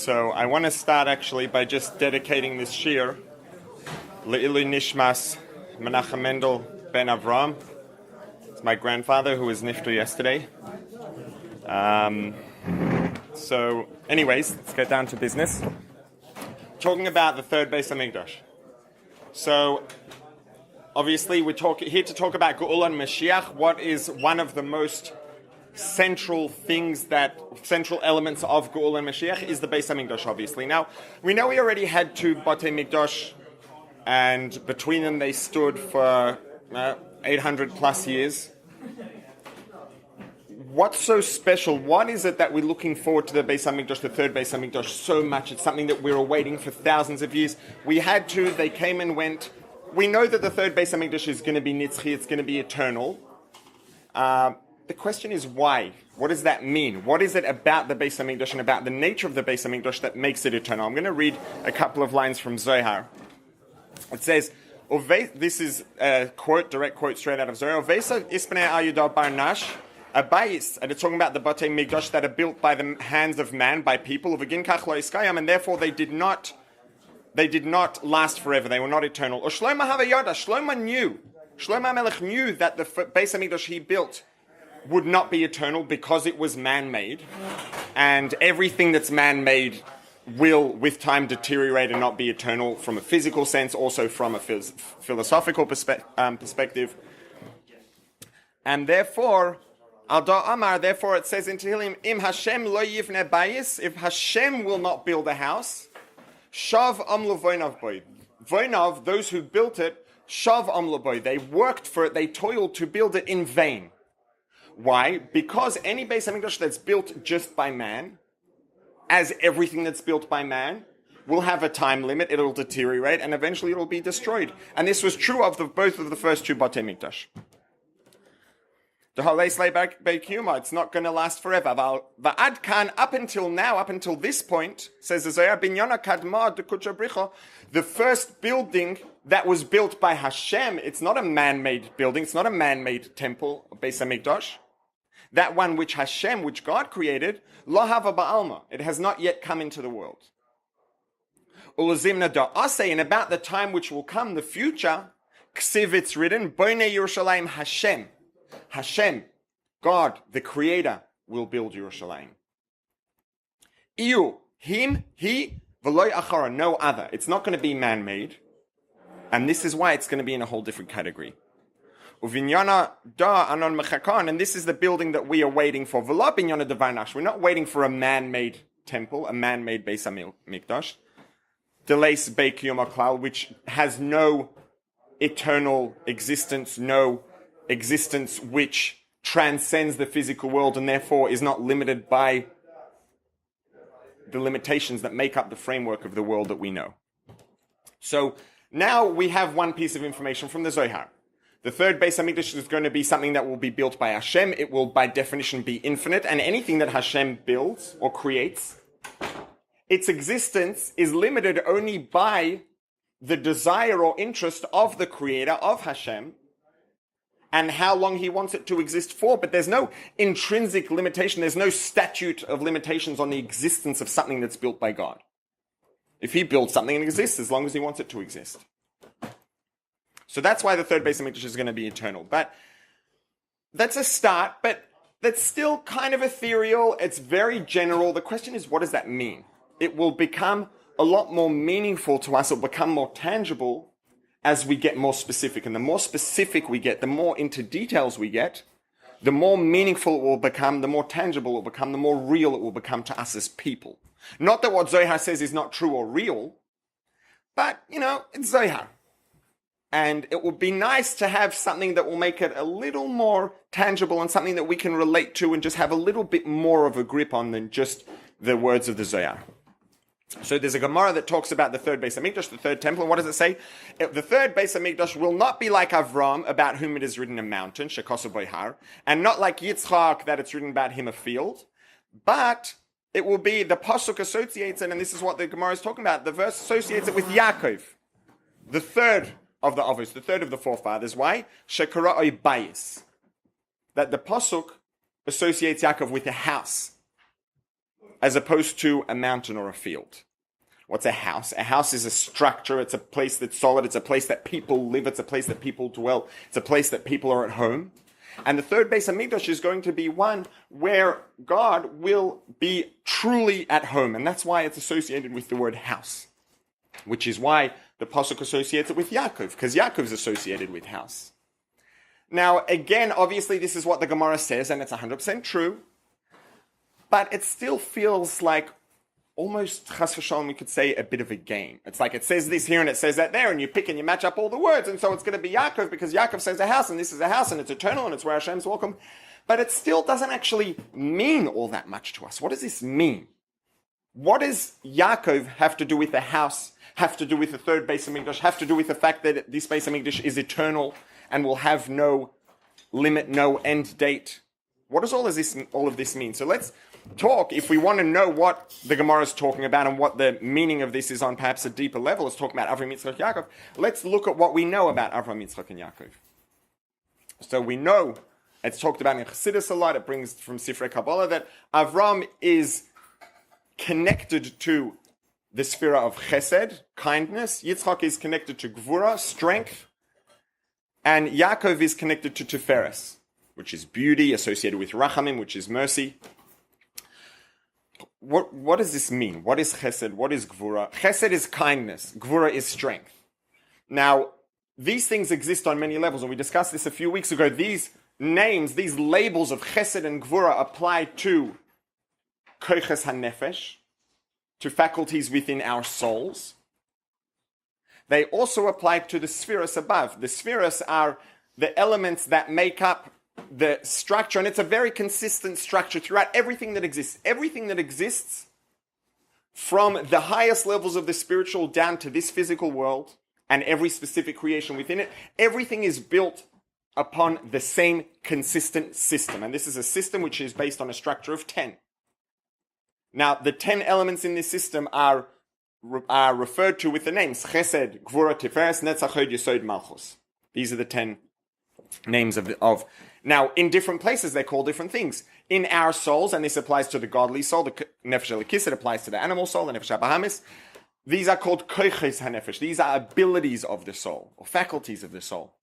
So I want to start actually by just dedicating this shir Le'ilu Nishmas Menachem Mendel Ben Avram. It's my grandfather who was nifter yesterday. So anyways, let's get down to business. Talking about the third Beis Hamikdash. So obviously we're here to talk about Geula and Mashiach. What is one of the most central elements of Geula and Mashiach is the Beis Hamikdash, obviously. Now, we know we already had two Batei Mikdash, and between them they stood for 800 plus years. What's so special? What is it that we're looking forward to the Beis Hamikdash, the third Beis Hamikdash, so much? It's something that we're awaiting for thousands of years. We had two, they came and went. We know that the third Beis Hamikdash is going to be Nitzchi, it's going to be eternal. The question is why? What does that mean? What is it about the Beis Hamikdash and about the nature of the Beis Hamikdash that makes it eternal? I'm going to read a couple of lines from Zohar. It says, this is a quote, direct quote straight out of Zohar. Ovesa ispnei ayudah barnash, abayis, and it's talking about the Batei Mikdash that are built by the hands of man, by people, uvegin kach lo iskayam, and therefore they did not last forever. They were not eternal. Or Shlomo havayada, Shlomo Melech knew that the Beis Hamikdash he built would not be eternal because it was man-made, and everything that's man-made will, with time, deteriorate and not be eternal from a physical sense, also from a philosophical perspective. And therefore, therefore it says in Tehillim, Im Hashem lo yivne bayis, if Hashem will not build a house, shav amlu voinav boy. Voinav, those who built it, shav amlu boy. They worked for it, they toiled to build it in vain. Why? Because any Beis Hamikdash that's built just by man, as everything that's built by man, will have a time limit, it'll deteriorate, and eventually it'll be destroyed. And this was true of both of the first two Batei Mikdash. The Halei Slei Beikuma, it's not going to last forever. Va'ad kan, up until now, up until this point, says the Zohar, Binyana Kadma de Kucha Bricha, the first building that was built by Hashem, it's not a man-made building, it's not a man-made temple, Beis Hamikdash. That one which Hashem, which God created, lo hava ba'alma, it has not yet come into the world. Ulazimna da'aseh, and about the time which will come, the future, ksiv, it's written, Boinei Yerushalayim Hashem. Hashem, God, the Creator, will build Yerushalayim. Iyu, him, he, v'loy achara, no other. It's not going to be man-made, and this is why it's going to be in a whole different category. Uvinyana da anon mechakan, and this is the building that we are waiting for. V'la binyana devarnash. We're not waiting for a man-made temple, a man-made Beis Hamikdash. Deleis beik yom haklal, which has no eternal existence, no existence which transcends the physical world and therefore is not limited by the limitations that make up the framework of the world that we know. So now we have one piece of information from the Zohar. The third Beis Hamikdash is going to be something that will be built by Hashem. It will by definition be infinite, and anything that Hashem builds or creates, its existence is limited only by the desire or interest of the creator, of Hashem, and how long he wants it to exist for. But there's no intrinsic limitation. There's no statute of limitations on the existence of something that's built by God. If he builds something, it exists as long as he wants it to exist. So that's why the third Beis Hamikdash is going to be eternal. But that's a start, but that's still kind of ethereal. It's very general. The question is, what does that mean? It will become a lot more meaningful to us. It will become more tangible as we get more specific. And the more specific we get, the more into details we get, the more meaningful it will become, the more tangible it will become, the more real it will become to us as people. Not that what Zohar says is not true or real, but, it's Zohar. And it will be nice to have something that will make it a little more tangible and something that we can relate to and just have a little bit more of a grip on than just the words of the Zohar. So there's a Gemara that talks about the third Beis Hamikdash, the third temple, and what does it say? The third Beis Hamikdash will not be like Avram, about whom it is written a mountain, Shekosu Boihar, and not like Yitzchak, that it's written about him a field, but it will be, the Pasuk associates it, and this is what the Gemara is talking about, the verse associates it with Yakov, the third of the Avos, the third of the forefathers. Why? Shekara'oi bayis. That the Pasuk associates Yakov with a house. as opposed to a mountain or a field. What's a house? A house is a structure. It's a place that's solid. It's a place that people live. It's a place that people dwell. It's a place that people are at home. And the third Beis Hamikdash is going to be one where God will be truly at home. And that's why it's associated with the word house, which is why the Pasuk associates it with Yakov, because Yaakov's associated with house. Now, again, obviously this is what the Gemara says, and it's 100% true, but it still feels like almost, chas v'shalom, we could say, a bit of a game. It's like it says this here and it says that there, and you pick and you match up all the words, and so it's going to be Yakov because Yakov says a house, and this is a house, and it's eternal, and it's where Hashem's welcome. But it still doesn't actually mean all that much to us. What does this mean? What does Yakov have to do with the house, have to do with the third Beis Hamikdash, have to do with the fact that this Beis Hamikdash is eternal and will have no limit, no end date? What does all of this mean? So let's talk, if we want to know what the Gemara is talking about and what the meaning of this is on perhaps a deeper level, it's talking about Avram, Yitzchak, Yaakov. Let's look at what we know about Avram, Yitzchak, and Yaakov. So we know, it's talked about in Chassidus a lot, it brings from Sifrei Kabbalah, that Avram is connected to the sphere of chesed, kindness. Yitzchak is connected to gvura, strength. And Yaakov is connected to tiferes, which is beauty, associated with rachamim, which is mercy. What does this mean? What is chesed? What is gvura? Chesed is kindness. Gvura is strength. Now, these things exist on many levels, and we discussed this a few weeks ago. These names, these labels of chesed and gvura apply to koiches hanefesh, to faculties within our souls. They also apply to the spheres above. The spheres are the elements that make up the structure, and it's a very consistent structure throughout everything that exists. Everything that exists, from the highest levels of the spiritual down to this physical world, and every specific creation within it, everything is built upon the same consistent system. And this is a system which is based on a structure of 10. Now, the 10 elements in this system are referred to with the names Chesed, Gvura, Tiferes, Netzach, Hod, Yesod, Malchus. These are the 10 names of. Now, in different places, they call different things. In our souls, and this applies to the godly soul, the Nefesh Elikis, it applies to the animal soul, the Nefesh HaBahamis. These are called Koiches HaNefesh. These are abilities of the soul, or faculties of the soul.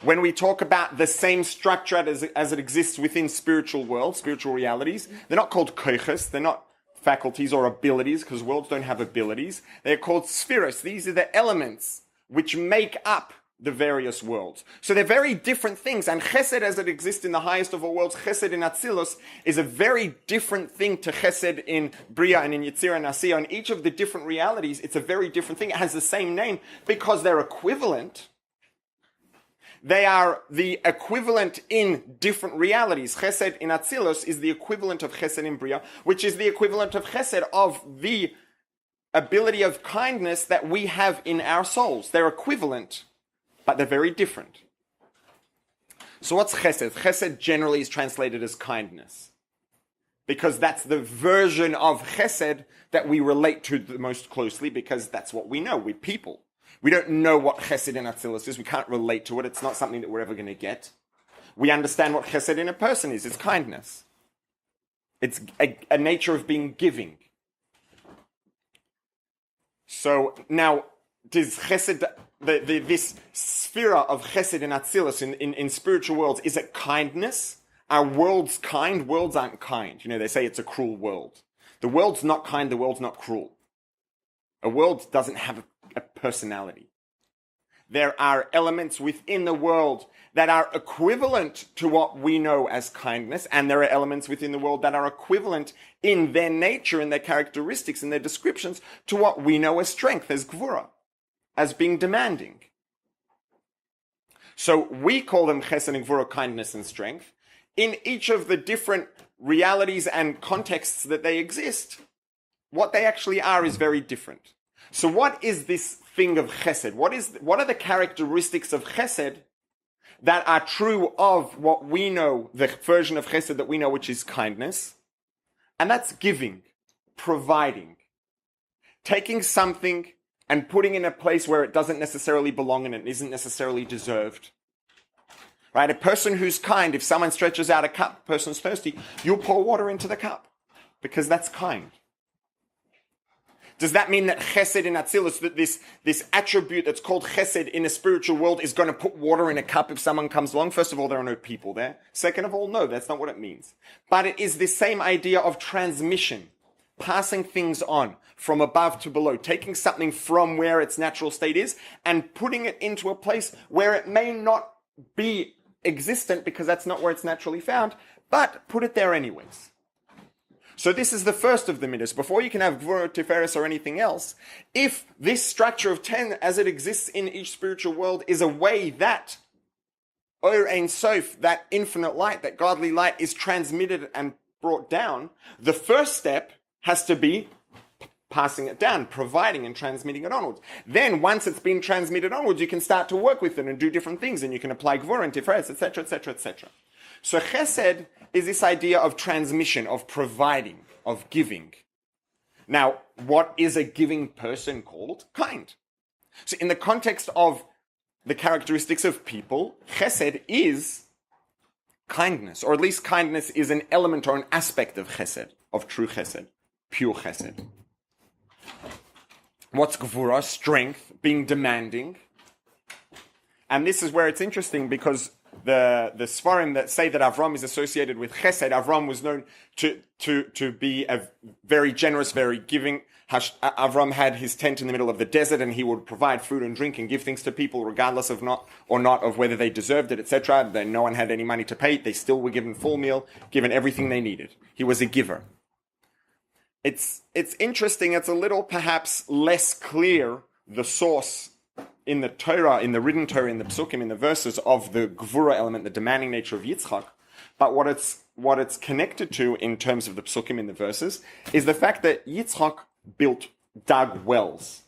When we talk about the same structure as it exists within spiritual worlds, spiritual realities, they're not called koiches, they're not faculties or abilities, because worlds don't have abilities. They're called spheres. These are the elements which make up the various worlds. So they're very different things, and chesed as it exists in the highest of all worlds, chesed in Atzilus, is a very different thing to chesed in Bria and in Yetzirah and Asiya. In each of the different realities, it's a very different thing. It has the same name because they're equivalent. They are the equivalent in different realities. Chesed in Atzilus is the equivalent of chesed in Bria, which is the equivalent of chesed of the ability of kindness that we have in our souls. They're equivalent, but they're very different. So what's chesed? Chesed generally is translated as kindness, because that's the version of chesed that we relate to the most closely, because that's what we know. We're people. We don't know what chesed in Atzilus is. We can't relate to it. It's not something that we're ever going to get. We understand what chesed in a person is. It's kindness. It's a nature of being giving. So now, does chesed, this sphere of chesed in Atzilus, in spiritual worlds, is it kindness? Are worlds kind? Worlds aren't kind. You know, they say it's a cruel world. The world's not kind. The world's not cruel. A world doesn't have a personality. There are elements within the world that are equivalent to what we know as kindness, and there are elements within the world that are equivalent in their nature, in their characteristics, in their descriptions, to what we know as strength, as gvura, as being demanding. So we call them chesed and gvura, kindness and strength. In each of the different realities and contexts that they exist, what they actually are is very different. So what is this thing of chesed? What are the characteristics of chesed that are true of what we know, the version of chesed that we know, which is kindness? And that's giving, providing, taking something and putting in a place where it doesn't necessarily belong and it isn't necessarily deserved. Right? A person who's kind, if someone stretches out a cup, the person's thirsty, you'll pour water into the cup. Because that's kind. Does that mean that chesed in Atzilus, that this attribute that's called chesed in a spiritual world is going to put water in a cup if someone comes along? First of all, there are no people there. Second of all, no, that's not what it means. But it is the same idea of transmission, passing things on from above to below, taking something from where its natural state is and putting it into a place where it may not be existent because that's not where it's naturally found, but put it there anyways. So this is the first of the midas. Before you can have Gvura, Tiferes, or anything else, if this structure of 10 as it exists in each spiritual world is a way that Or Ein Sof, that infinite light, that godly light, is transmitted and brought down, the first step has to be passing it down, providing and transmitting it onwards. Then, once it's been transmitted onwards, you can start to work with it and do different things, and you can apply Gvura and Tiferes, etc., etc., etc. So Chesed is this idea of transmission, of providing, of giving. Now, what is a giving person called? Kind. So in the context of the characteristics of people, Chesed is kindness, or at least kindness is an element or an aspect of Chesed, of true Chesed, pure Chesed. What's Gvura? Strength, being demanding. And this is where it's interesting because the Sfarim that say that Avram is associated with Chesed, Avram was known to be a very generous, very giving. Avram had his tent in the middle of the desert, and he would provide food and drink and give things to people, regardless of not of whether they deserved it, etc. Then no one had any money to pay. They still were given full meal, given everything they needed. He was a giver. It's interesting. It's a little perhaps less clear the source in the Torah, in the written Torah, in the Psukim, in the verses of the Gvura element, the demanding nature of Yitzchak. But what it's connected to in terms of the Psukim in the verses is the fact that Yitzchak dug wells.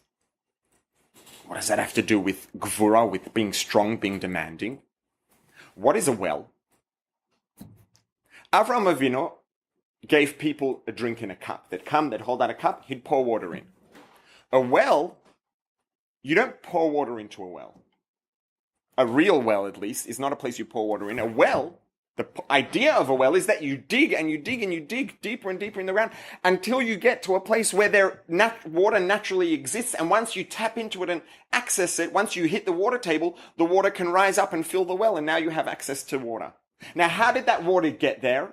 What does that have to do with Gvura, with being strong, being demanding? What is a well? Avram Avinu gave people a drink in a cup. They'd hold out a cup, he'd pour water in. A well, you don't pour water into a well. A real well, at least, is not a place you pour water in. A well, the idea of a well is that you dig and you dig and you dig deeper and deeper in the ground until you get to a place where water naturally exists. And once you tap into it and access it, once you hit the water table, the water can rise up and fill the well, and now you have access to water. Now, how did that water get there?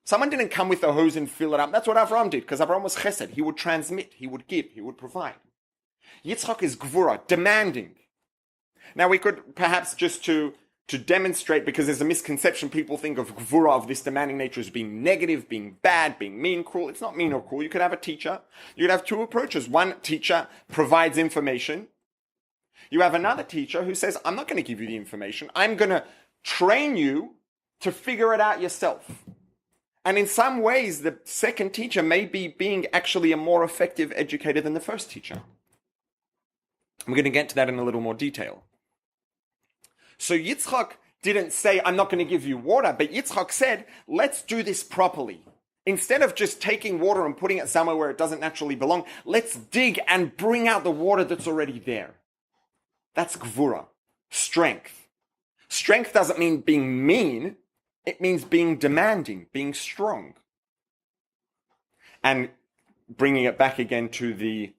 Someone didn't come with a hose and fill it up. That's what Avram did, because Avram was chesed. He would transmit, he would give, he would provide. Yitzchak is gvura, demanding. Now, we could perhaps just to demonstrate, because there's a misconception, people think of gvura, of this demanding nature, as being negative, being bad, being mean, cruel. It's not mean or cruel. You could have a teacher. You could have two approaches. One teacher provides information. You have another teacher who says, I'm not going to give you the information. I'm going to train you to figure it out yourself. And in some ways, the second teacher may be being actually a more effective educator than the first teacher. We're going to get to that in a little more detail. So Yitzchak didn't say, I'm not going to give you water, but Yitzchak said, let's do this properly. Instead of just taking water and putting it somewhere where it doesn't naturally belong, let's dig and bring out the water that's already there. That's gvura, strength. Strength doesn't mean being mean. It means being demanding, being strong. And bringing it back again to the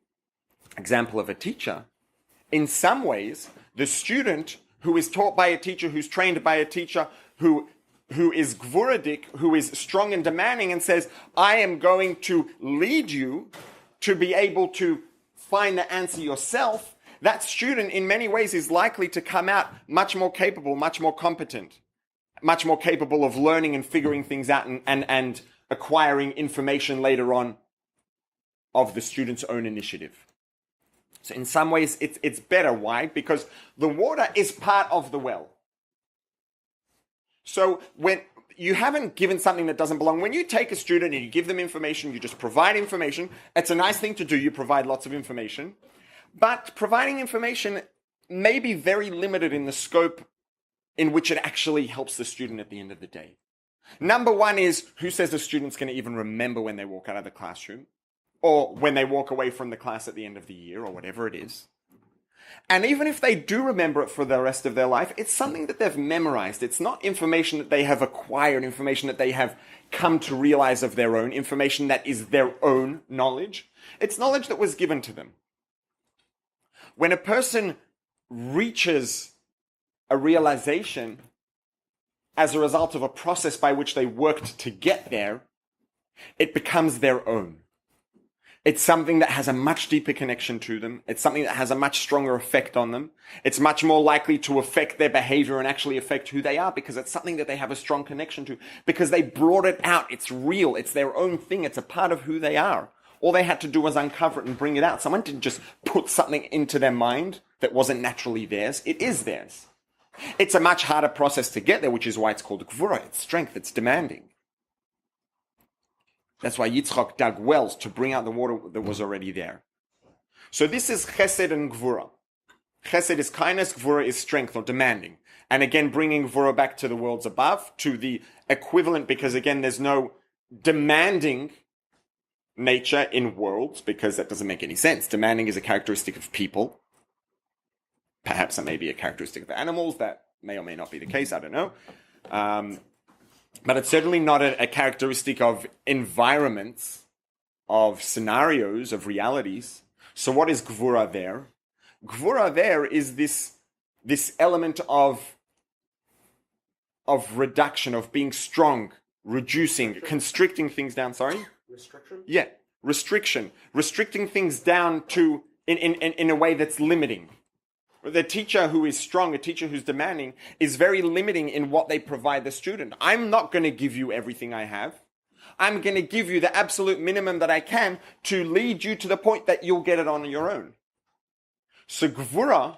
example of a teacher, in some ways, the student who is taught by a teacher, who's trained by a teacher, who is gvuradik, who is strong and demanding and says, I am going to lead you to be able to find the answer yourself, that student in many ways is likely to come out much more capable, much more competent, much more capable of learning and figuring things out and acquiring information later on of the student's own initiative. So in some ways, it's better. Why? Because the water is part of the well. So when you haven't given something that doesn't belong, when you take a student and you give them information, you just provide information. It's a nice thing to do. You provide lots of information. But providing information may be very limited in the scope in which it actually helps the student at the end of the day. Number one is, who says the student's going to even remember when they walk out of the classroom? Or when they walk away from the class at the end of the year, or whatever it is. And even if they do remember it for the rest of their life, it's something that they've memorized. It's not information that they have acquired, information that they have come to realize of their own, information that is their own knowledge. It's knowledge that was given to them. When a person reaches a realization as a result of a process by which they worked to get there, it becomes their own. It's something that has a much deeper connection to them. It's something that has a much stronger effect on them. It's much more likely to affect their behavior and actually affect who they are because it's something that they have a strong connection to, because they brought it out. It's real. It's their own thing. It's a part of who they are. All they had to do was uncover it and bring it out. Someone didn't just put something into their mind that wasn't naturally theirs. It is theirs. It's a much harder process to get there, which is why it's called gvura. It's strength. It's demanding. That's why Yitzchak dug wells to bring out the water that was already there. So this is chesed and gvura. Chesed is kindness, gvura is strength or demanding. And again, bringing gvura back to the worlds above, to the equivalent, because again, there's no demanding nature in worlds, because that doesn't make any sense. Demanding is a characteristic of people. Perhaps it may be a characteristic of animals. That may or may not be the case. I don't know. But it's certainly not a characteristic of environments, of scenarios, of realities. So what is gvura there? Gvura there is this element of reduction, of being strong, reducing, constricting things down. Sorry? Restriction? Yeah, restriction. Restricting things down to in a way that's limiting. The teacher who is strong, a teacher who's demanding, is very limiting in what they provide the student. I'm not going to give you everything I have. I'm going to give you the absolute minimum that I can to lead you to the point that you'll get it on your own. So gvura,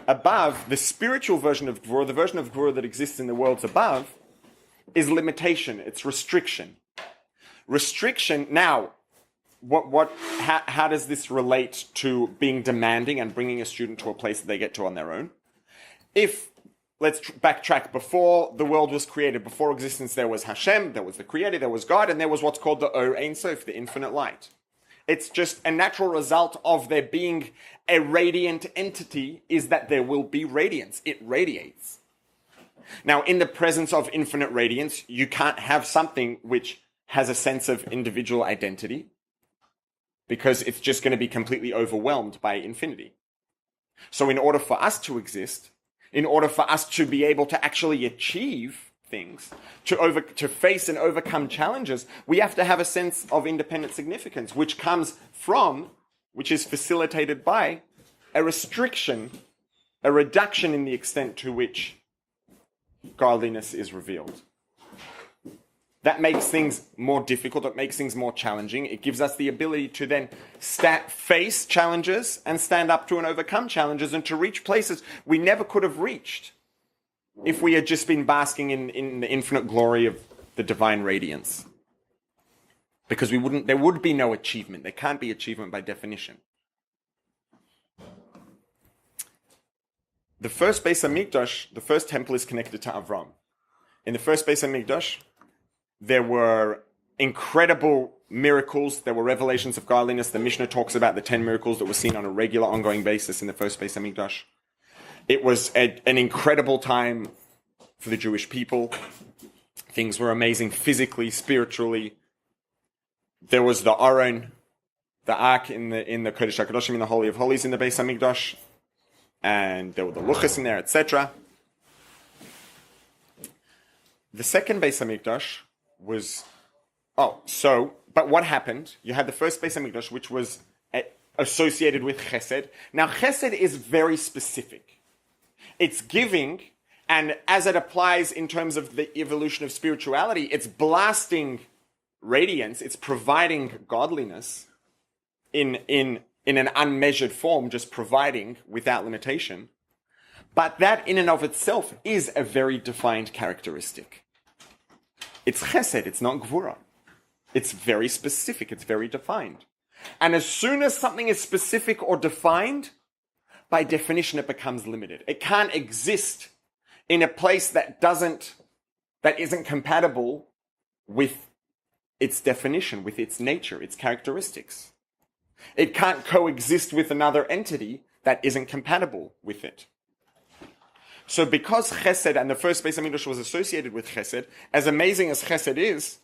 above, the spiritual version of gvura, the version of gvura that exists in the worlds above, is limitation. It's restriction. Restriction, now, how does this relate to being demanding and bringing a student to a place that they get to on their own? If, let's backtrack, before the world was created, before existence, there was Hashem, there was the Creator, there was God, and there was what's called the Or Ein Sof, the infinite light. It's just a natural result of there being a radiant entity is that there will be radiance. It radiates. Now, in the presence of infinite radiance, you can't have something which has a sense of individual identity, because it's just going to be completely overwhelmed by infinity. So in order for us to exist, in order for us to be able to actually achieve things, to face and overcome challenges, we have to have a sense of independent significance, which is facilitated by a restriction, a reduction in the extent to which godliness is revealed. That makes things more difficult. It makes things more challenging. It gives us the ability to then face challenges and stand up to and overcome challenges and to reach places we never could have reached if we had just been basking in the infinite glory of the divine radiance. Because there would be no achievement. There can't be achievement by definition. The first Beis HaMikdash, the first temple, is connected to Avram. In the first Beis HaMikdash, there were incredible miracles. There were revelations of godliness. The Mishnah talks about the 10 miracles that were seen on a regular, ongoing basis in the first Beis HaMikdash. It was an incredible time for the Jewish people. Things were amazing physically, spiritually. There was the Aron, the Ark in the Kodesh HaKadoshim, in the Holy of Holies in the Beis HaMikdash. And there were the Luchas in there, etc. The second Beis HaMikdash was, but what happened? You had the first Beis HaMikdash, which was associated with Chesed. Now, Chesed is very specific. It's giving, and as it applies in terms of the evolution of spirituality, it's blasting radiance, it's providing godliness in an unmeasured form, just providing without limitation. But that in and of itself is a very defined characteristic. It's chesed, it's not gvura. It's very specific, it's very defined. And as soon as something is specific or defined, by definition it becomes limited. It can't exist in a place that isn't compatible with its definition, with its nature, its characteristics. It can't coexist with another entity that isn't compatible with it. So because chesed and the first Beis HaMikdash was associated with chesed, as amazing as chesed is,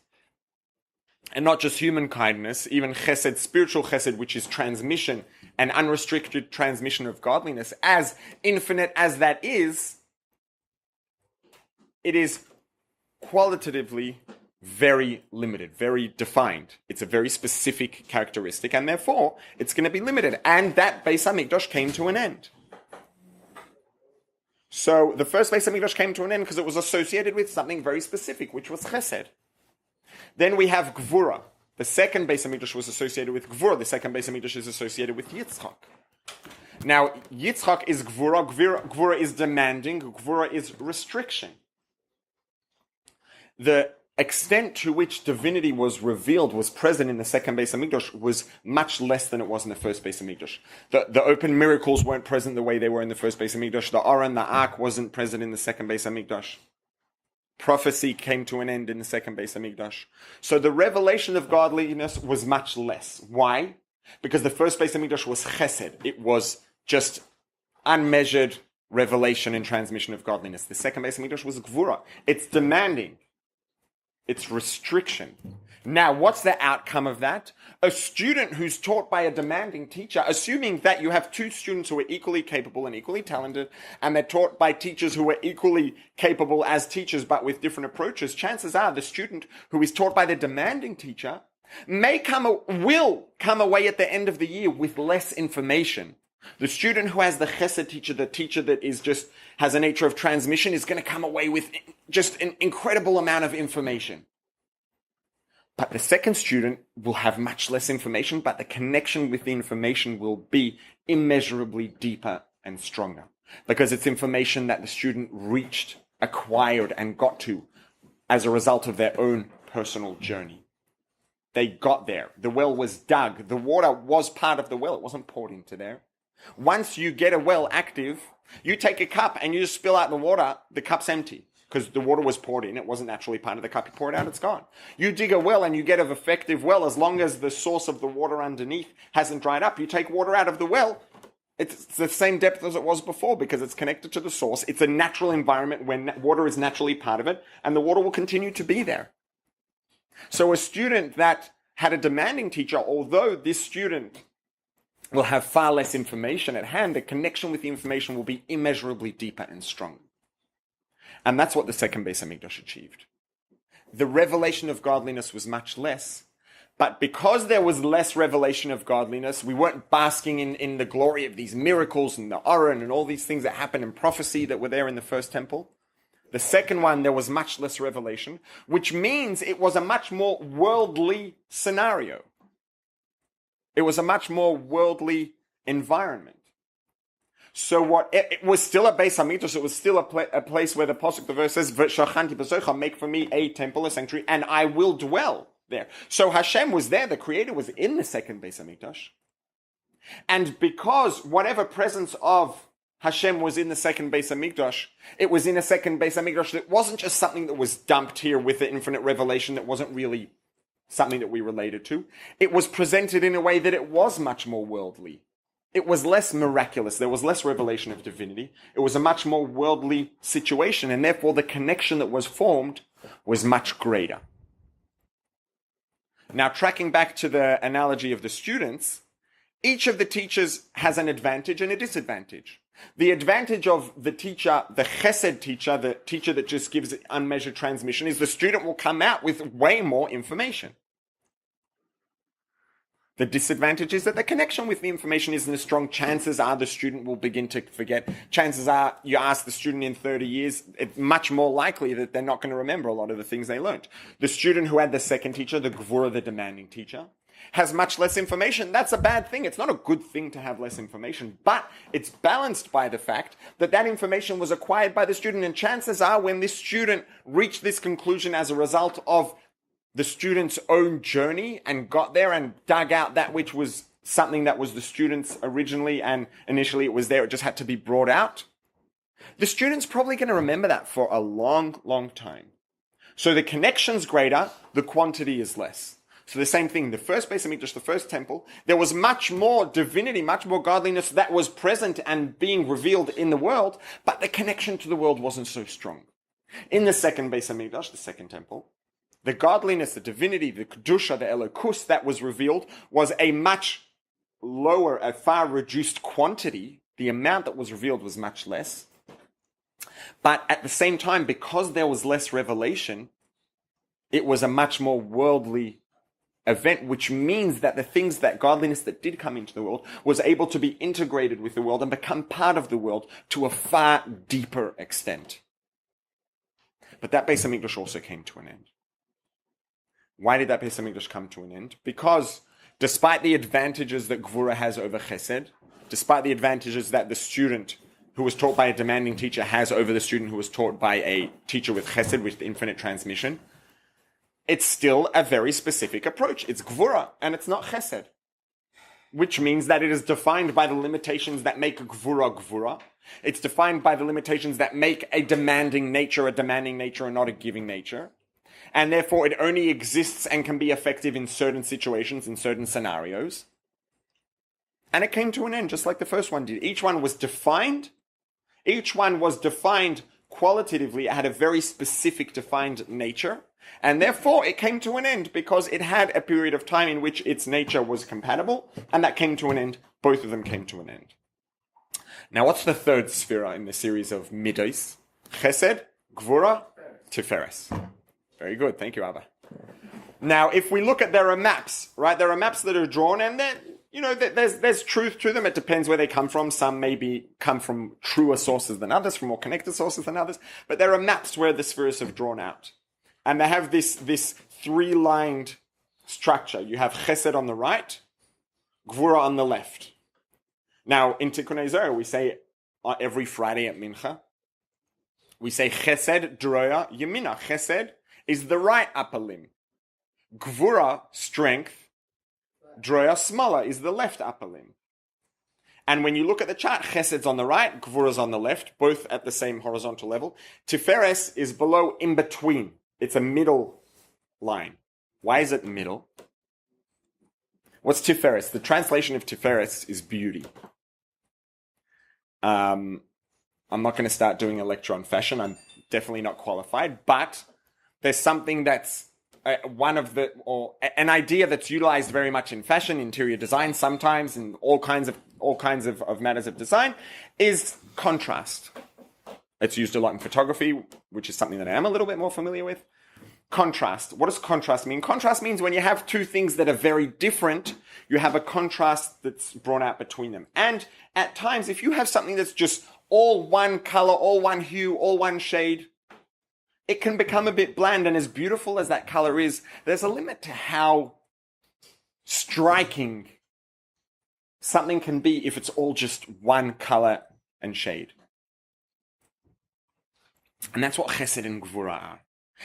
and not just human kindness, even chesed, spiritual chesed, which is transmission and unrestricted transmission of godliness, as infinite as that is, it is qualitatively very limited, very defined. It's a very specific characteristic, and therefore it's going to be limited. And that Beis HaMikdash came to an end. So the first Beis HaMikdash came to an end because it was associated with something very specific, which was chesed. Then we have Gvura. The second Beis HaMikdash was associated with Gvura. The second Beis HaMikdash is associated with Yitzchak. Now, Yitzchak is Gvura. Gvura is demanding. Gvura is restriction. The extent to which divinity was revealed, was present in the second Beis HaMikdash, was much less than it was in the first Beis HaMikdash. The open miracles weren't present the way they were in the first Beis HaMikdash. The Aron, the Ark, wasn't present in the second Beis HaMikdash. Prophecy came to an end in the second Beis HaMikdash. So the revelation of godliness was much less. Why? Because the first Beis HaMikdash was chesed. It was just unmeasured revelation and transmission of godliness. The second Beis HaMikdash was gvura. It's demanding. It's restriction. Now, what's the outcome of that? A student who's taught by a demanding teacher, assuming that you have two students who are equally capable and equally talented, and they're taught by teachers who are equally capable as teachers but with different approaches, chances are the student who is taught by the demanding teacher will come away at the end of the year with less information. The student who has the chesed teacher, the teacher that is just has a nature of transmission, is going to come away with just an incredible amount of information. But the second student will have much less information, but the connection with the information will be immeasurably deeper and stronger. Because it's information that the student reached, acquired, and got to as a result of their own personal journey. They got there. The well was dug. The water was part of the well. It wasn't poured into there. Once you get a well active, you take a cup and you just spill out the water, the cup's empty. Because the water was poured in, it wasn't naturally part of the cup. You pour it out, it's gone. You dig a well and you get an effective well as long as the source of the water underneath hasn't dried up. You take water out of the well, it's the same depth as it was before because it's connected to the source. It's a natural environment when water is naturally part of it, and the water will continue to be there. So a student that had a demanding teacher, although this student will have far less information at hand, the connection with the information will be immeasurably deeper and stronger. And that's what the second Beis HaMikdash achieved. The revelation of godliness was much less, but because there was less revelation of godliness, we weren't basking in the glory of these miracles and the Aron and all these things that happened in prophecy that were there in the first temple. The second one, there was much less revelation, which means it was a much more worldly scenario. It was a much more worldly environment. So it was still a Beis HaMikdash, it was still a place where the pasuk, the verse says, "V'shachanti b'zocha," make for me a temple, a sanctuary, and I will dwell there. So Hashem was there, the Creator was in the second Beis HaMikdash. And because whatever presence of Hashem was in the second Beis HaMikdash, it was in a second Beis HaMikdash that wasn't just something that was dumped here with the infinite revelation that wasn't really something that we related to. It was presented in a way that it was much more worldly. It was less miraculous. There was less revelation of divinity. It was a much more worldly situation, and therefore the connection that was formed was much greater. Now, tracking back to the analogy of the students, each of the teachers has an advantage and a disadvantage. The advantage of the teacher, the chesed teacher, the teacher that just gives unmeasured transmission, is the student will come out with way more information. The disadvantage is that the connection with the information isn't as strong. Chances are the student will begin to forget. Chances are you ask the student in 30 years, it's much more likely that they're not going to remember a lot of the things they learned. The student who had the second teacher, the gvura, the demanding teacher, has much less information. That's a bad thing. It's not a good thing to have less information, but it's balanced by the fact that that information was acquired by the student, and chances are when this student reached this conclusion as a result of the student's own journey and got there and dug out that which was something that was the student's originally and initially it was there, it just had to be brought out. The student's probably going to remember that for a long, long time. So the connection's greater, the quantity is less. So the same thing, the first Beis Hamikdash, the first temple, there was much more divinity, much more godliness that was present and being revealed in the world, but the connection to the world wasn't so strong. In the second Beis Hamikdash, the second temple, the godliness, the divinity, the kedusha, the elokus that was revealed was a much lower, a far reduced quantity. The amount that was revealed was much less. But at the same time, because there was less revelation, it was a much more worldly event, which means that the things, that godliness that did come into the world was able to be integrated with the world and become part of the world to a far deeper extent. But that Beis Hamikdash also came to an end. Why did that Beis Hamikdash come to an end? Because despite the advantages that Gvura has over Chesed, despite the advantages that the student who was taught by a demanding teacher has over the student who was taught by a teacher with Chesed, with infinite transmission, it's still a very specific approach. It's Gvura, and it's not Chesed. Which means that it is defined by the limitations that make Gvura Gvura. It's defined by the limitations that make a demanding nature and not a giving nature. And therefore it only exists and can be effective in certain situations, in certain scenarios. And it came to an end, just like the first one did. Each one was defined qualitatively. It had a very specific defined nature. And therefore it came to an end because it had a period of time in which its nature was compatible. And that came to an end. Both of them came to an end. Now what's the third sphera in the series of Midos? Chesed, Gvura, Tiferes. Very good. Thank you, Abba. Now, if we look at, there are maps, right? There are maps that are drawn, and then, there's truth to them. It depends where they come from. Some maybe come from truer sources than others, from more connected sources than others. But there are maps where the spheres have drawn out. And they have this three-lined structure. You have Chesed on the right, Gvura on the left. Now, in Tikkunei Zohar, we say every Friday at Mincha, we say Chesed, Droya, Yemina. Chesed is the right upper limb. Gvura, strength. Droya, smaller, is the left upper limb. And when you look at the chart, Chesed's on the right, Gvura's on the left, both at the same horizontal level. Tiferes is below, in between. It's a middle line. Why is it middle? What's Tiferes? The translation of Tiferes is beauty. I'm not going to start doing a lecture on fashion. I'm definitely not qualified, but there's something that's an idea that's utilized very much in fashion, interior design, sometimes in all kinds of matters of design, is contrast. It's used a lot in photography, which is something that I am a little bit more familiar with. Contrast. What does contrast mean? Contrast means when you have two things that are very different, you have a contrast that's brought out between them. And at times, if you have something that's just all one color, all one hue, all one shade, it can become a bit bland. And as beautiful as that color is, there's a limit to how striking something can be if it's all just one color and shade. And that's what Chesed and Gvura are.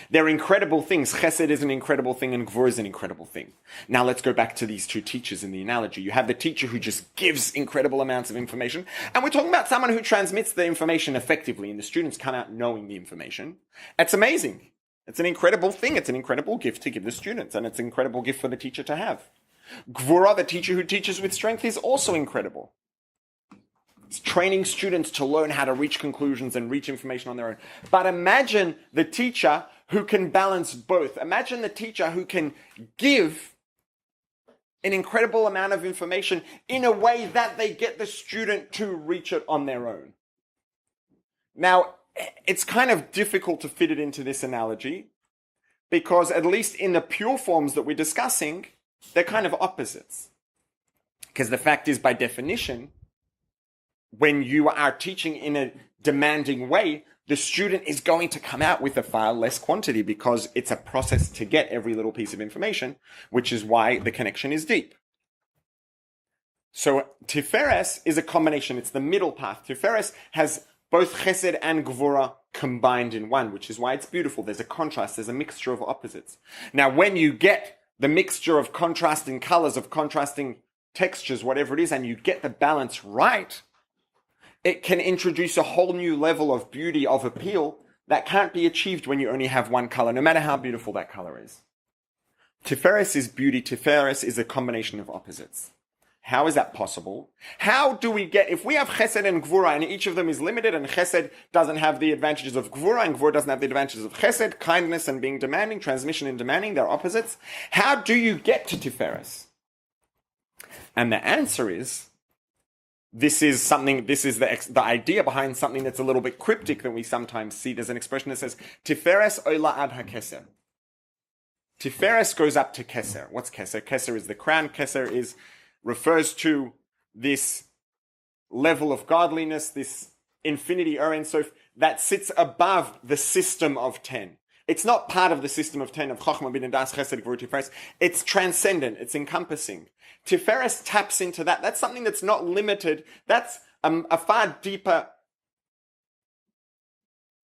They're incredible things. Chesed is an incredible thing and Gvura is an incredible thing. Now let's go back to these two teachers in the analogy. You have the teacher who just gives incredible amounts of information, and we're talking about someone who transmits the information effectively, and the students come out knowing the information. It's amazing. It's an incredible thing. It's an incredible gift to give the students, and it's an incredible gift for the teacher to have. Gvura, the teacher who teaches with strength, is also incredible. It's training students to learn how to reach conclusions and reach information on their own. But imagine the teacher who can balance both. Imagine the teacher who can give an incredible amount of information in a way that they get the student to reach it on their own. Now, it's kind of difficult to fit it into this analogy because at least in the pure forms that we're discussing, they're kind of opposites. Because the fact is, by definition, when you are teaching in a demanding way, the student is going to come out with a far less quantity because it's a process to get every little piece of information, which is why the connection is deep. So Tiferes is a combination. It's the middle path. Tiferes has both Chesed and Gvura combined in one, which is why it's beautiful. There's a contrast. There's a mixture of opposites. Now, when you get the mixture of contrasting colors, of contrasting textures, whatever it is, and you get the balance right, it can introduce a whole new level of beauty, of appeal, that can't be achieved when you only have one color, no matter how beautiful that color is. Tiferes is beauty. Tiferes is a combination of opposites. How is that possible? How do we get, if we have chesed and gvura and each of them is limited and chesed doesn't have the advantages of gvura and gvura doesn't have the advantages of chesed, kindness and being demanding, transmission and demanding, they're opposites. How do you get to Tiferes? And the answer is, this is the idea behind something that's a little bit cryptic that we sometimes see. There's an expression that says, Tiferes oila ad ha-keser. Tiferes goes up to keser. What's keser? Keser is the crown. Keser refers to this level of godliness, this infinity Ein Sof that sits above the system of 10. It's not part of the system of 10 of Chochmah, Bin, Das, Chesed, Gvura, Tiferes. It's transcendent. It's encompassing. Tiferes taps into that. That's something that's not limited. That's a far deeper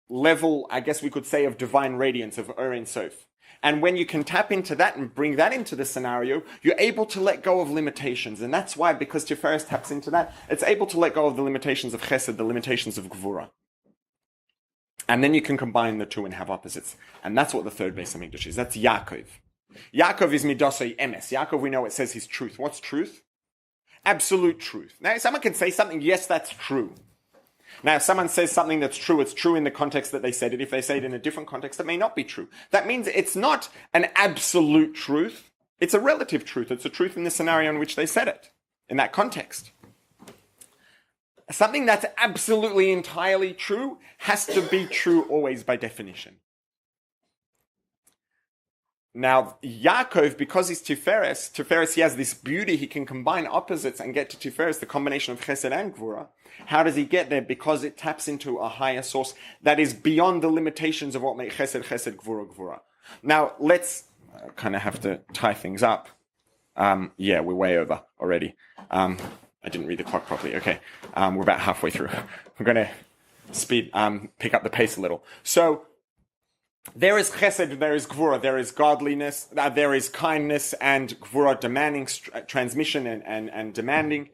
level, I guess we could say, of divine radiance, of Ein Sof. And when you can tap into that and bring that into the scenario, you're able to let go of limitations. And that's why, because Tiferes taps into that, it's able to let go of the limitations of Chesed, the limitations of Gvura. And then you can combine the two and have opposites. And that's what the third Beis Hamikdash is. That's Yakov. Yakov is Midasei Emes. Yakov, we know it says his truth. What's truth? Absolute truth. Now, someone can say something, yes, that's true. Now, if someone says something that's true, it's true in the context that they said it. If they say it in a different context, it may not be true. That means it's not an absolute truth. It's a relative truth. It's a truth in the scenario in which they said it, in that context. Something that's absolutely entirely true has to be true always by definition. Now, Yaakov, because he's Tiferes, he has this beauty, he can combine opposites and get to Tiferes, the combination of Chesed and Gvura. How does he get there? Because it taps into a higher source that is beyond the limitations of what make Chesed, Gvura, Gvura. Now, let's kind of have to tie things up. Yeah, we're way over already. I didn't read the clock properly. Okay, we're about halfway through. I'm going to pick up the pace a little. So, there is chesed, there is gvura, there is godliness, there is kindness and gvura, demanding, transmission and demanding.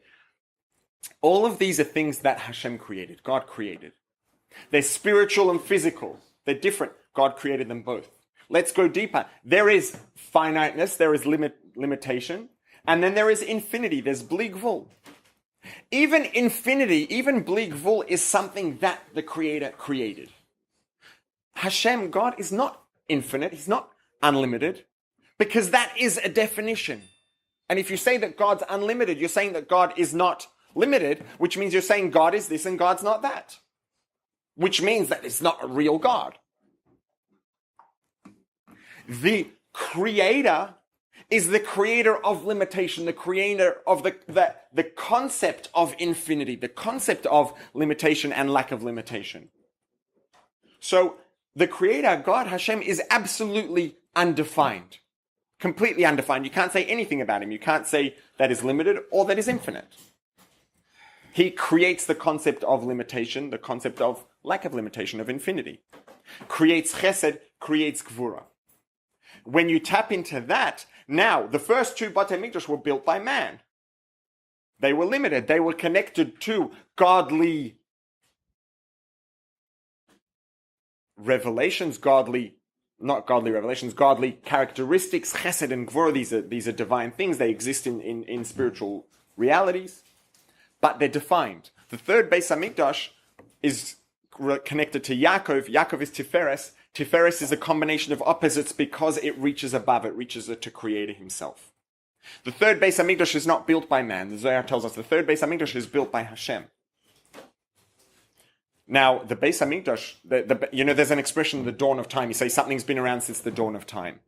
All of these are things that Hashem created, God created. They're spiritual and physical. They're different. God created them both. Let's go deeper. There is finiteness, there is limitation, and then there is infinity, there's bli gvul. Even infinity, even bli gvul is something that the Creator created. Hashem, God, is not infinite. He's not unlimited, because that is a definition. And if you say that God's unlimited, you're saying that God is not limited, which means you're saying God is this and God's not that, which means that it's not a real God. The Creator is the creator of limitation, the creator of the concept of infinity, the concept of limitation and lack of limitation. So, the Creator, God, Hashem, is absolutely undefined. Completely undefined. You can't say anything about Him. You can't say that is limited or that is infinite. He creates the concept of limitation, the concept of lack of limitation, of infinity. Creates chesed, creates gvura. When you tap into that, now, the first two Batei Mikdash were built by man. They were limited. They were connected to godly revelations, godly characteristics, chesed and gvura. These are divine things. They exist in spiritual realities, but they're defined. The third Beis Hamikdash is connected to Yakov. Yakov is Tiferes. Tiferes is a combination of opposites because it reaches above. It reaches to Creator Himself. The third Beis Hamikdash is not built by man. The Zohar tells us the third Beis Hamikdash is built by Hashem. Now, the Beis Hamikdash, there's an expression, the dawn of time. You say something's been around since the dawn of time.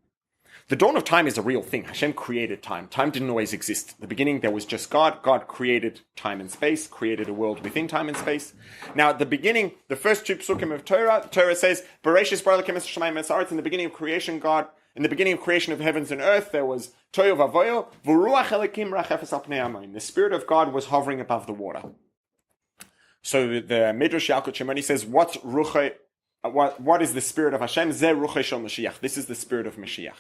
The dawn of time is a real thing. Hashem created time. Time didn't always exist. At the beginning, there was just God. God created time and space, created a world within time and space. Now, at the beginning, the first two psukim of Torah says, Bereshis bara Elokim es hashamayim v'es haaretz. In the beginning of creation, in the beginning of creation of heavens and earth, there was Tohu vavoyo, v'ruach Elokim rachefes al pnei hamayim. The Spirit of God was hovering above the water. So the Midrash Yalkut Shimoni says, what is the Spirit of Hashem? Zeh ruchei shel Mashiach. This is the Spirit of Mashiach.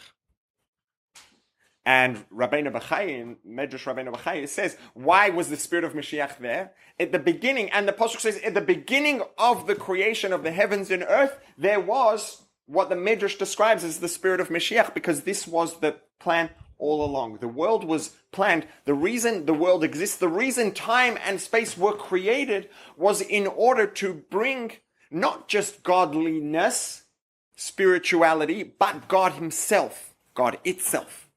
And Rabbeinu Bachai, in Midrash Rabbeinu Bachai, says, why was the Spirit of Mashiach there? At the beginning, and the Pasuk says, at the beginning of the creation of the heavens and earth, there was what the Midrash describes as the spirit of Mashiach, because this was the plan all along. The world was planned. The reason the world exists, the reason time and space were created was in order to bring not just godliness, spirituality, but God himself, God itself,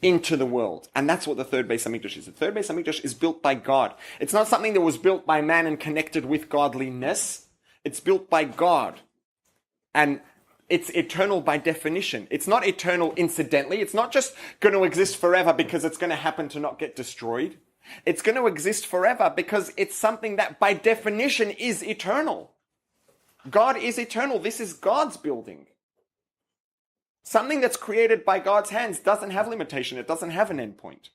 into the world. And that's what the third Beis HaMikdash is. The third Beis HaMikdash is built by God. It's not something that was built by man and connected with godliness. It's built by God. And it's eternal by definition. It's not eternal incidentally. It's not just going to exist forever because it's going to happen to not get destroyed. It's going to exist forever because it's something that by definition is eternal. God is eternal. This is God's building. Something that's created by God's hands doesn't have limitation. It doesn't have an endpoint.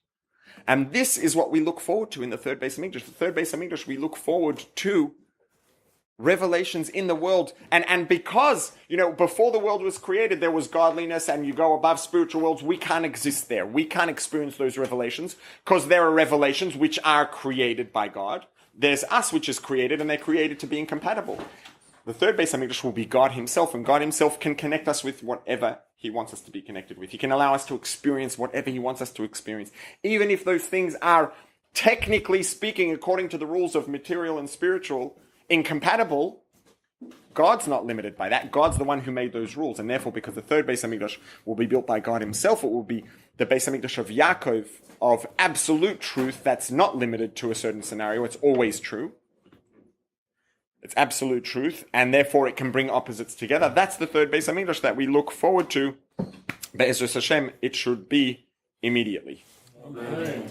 And this is what we look forward to in the third Beis HaMikdash. The third Beis HaMikdash, we look forward to revelations in the world. And because, before the world was created, there was godliness, and you go above spiritual worlds, we can't exist there. We can't experience those revelations because there are revelations which are created by God. There's us, which is created, and they're created to be incompatible. The third Beis HaMikdash will be God himself, and God himself can connect us with whatever he wants us to be connected with. He can allow us to experience whatever he wants us to experience. Even if those things are, technically speaking, according to the rules of material and spiritual, incompatible, God's not limited by that. God's the one who made those rules. And therefore, because the third Beis HaMikdash will be built by God himself, it will be the Beis HaMikdash of Yakov, of absolute truth that's not limited to a certain scenario. It's always true. It's absolute truth, and therefore it can bring opposites together. That's the third Beis HaMikdash that we look forward to. Be'ezus Hashem, it should be immediately. Amen.